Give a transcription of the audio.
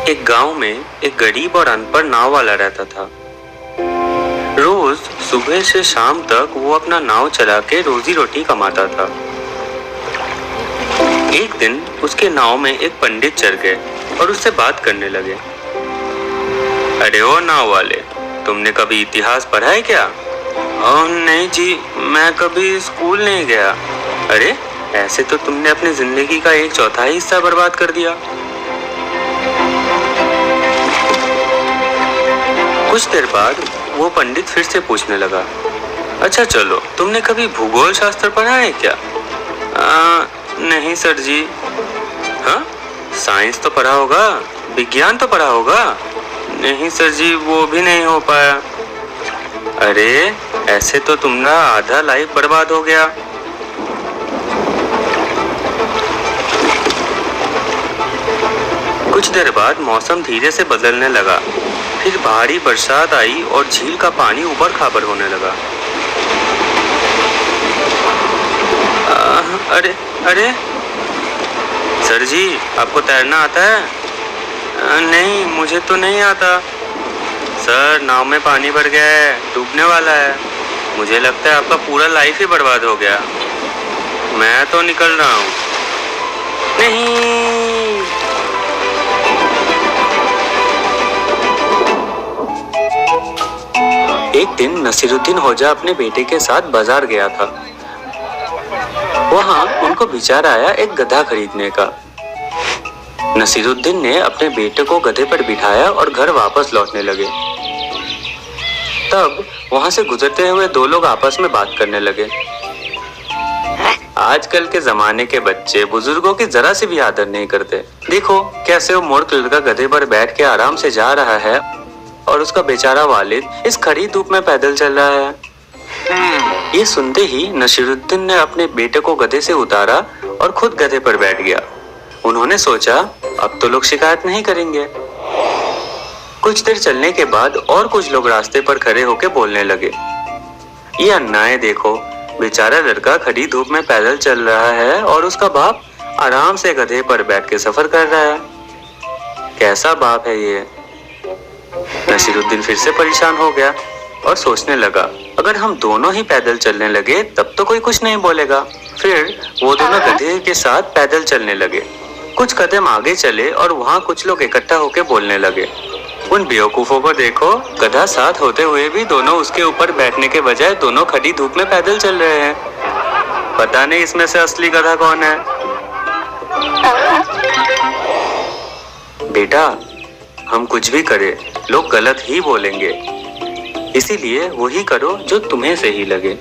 एक गांव में एक गरीब और अनपढ़ नाव वाला रहता था। रोज सुबह से शाम तक वो अपना नाव चला के रोजी रोटी कमाता था। एक दिन उसके नाव में एक पंडित चढ़ गए और उससे बात करने लगे। अरे ओ नाव वाले, तुमने कभी इतिहास पढ़ा है क्या? नहीं जी, मैं कभी स्कूल नहीं गया। अरे ऐसे तो तुमने अपनी जिंदगी का 1/4 हिस्सा बर्बाद कर दिया। कुछ देर बाद वो पंडित फिर से पूछने लगा, अच्छा चलो, तुमने कभी भूगोल शास्त्र पढ़ा है क्या? नहीं सर जी। हाँ, साइंस तो पढ़ा होगा, विज्ञान तो पढ़ा होगा। नहीं सर जी, वो भी नहीं हो पाया। अरे ऐसे तो तुम्हारा आधा लाइफ बर्बाद हो गया। कुछ देर बाद मौसम धीरे से बदलने लगा। फिर भारी बरसात आई और झील का पानी ऊपर खाबर होने लगा। अरे अरे सर जी, आपको तैरना आता है? नहीं, मुझे तो नहीं आता। सर, नाव में पानी भर गया है, डूबने वाला है। मुझे लगता है आपका पूरा लाइफ ही बर्बाद हो गया। मैं तो निकल रहा हूँ। नहीं। एक दिन नसीरुद्दीन होजा अपने बेटे के साथ बाजार गया था। वहाँ उनको विचार आया एक गधा खरीदने का। नसीरुद्दीन ने अपने बेटे को गधे पर बिठाया और घर वापस लौटने लगे। तब वहाँ से गुजरते हुए दो लोग आपस में बात करने लगे। आजकल के जमाने के बच्चे बुजुर्गों की जरा से भी आदर नहीं करते। देखो कैसे वो मूर्ख लड़का गधे पर बैठ के आराम से जा रहा है और उसका बेचारा वालिद इस खड़ी धूप में पैदल चल रहा है। ये सुनते ही नसीरुद्दीन ने अपने बेटे को गधे से उतारा और खुद गधे पर बैठ गया। उन्होंने सोचा अब तो लोग शिकायत नहीं करेंगे। कुछ देर चलने के बाद और कुछ लोग रास्ते पर खड़े होकर बोलने लगे, ये अन्याय देखो, बेचारा लड़का खड़ी धूप में पैदल चल रहा है और उसका बाप आराम से गधे पर बैठ के सफर कर रहा है। कैसा बाप है ये? नसीरुद्दीन फिर से परेशान हो गया और सोचने लगा, अगर हम दोनों ही पैदल चलने लगे तब तो कोई कुछ नहीं बोलेगा। फिर वो दोनों गधे के साथ पैदल चलने लगे। कुछ कदम आगे चले और वहाँ कुछ लोग इकट्ठा होकर बोलने लगे, उन बेवकूफों को देखो, गधा साथ होते हुए भी दोनों उसके ऊपर बैठने के बजाय दोनों खड़ी धूप में पैदल चल रहे हैं। पता नहीं इसमें से असली गधा कौन है। बेटा, हम कुछ भी करें, लोग गलत ही बोलेंगे, इसीलिए वही करो जो तुम्हें सही लगे।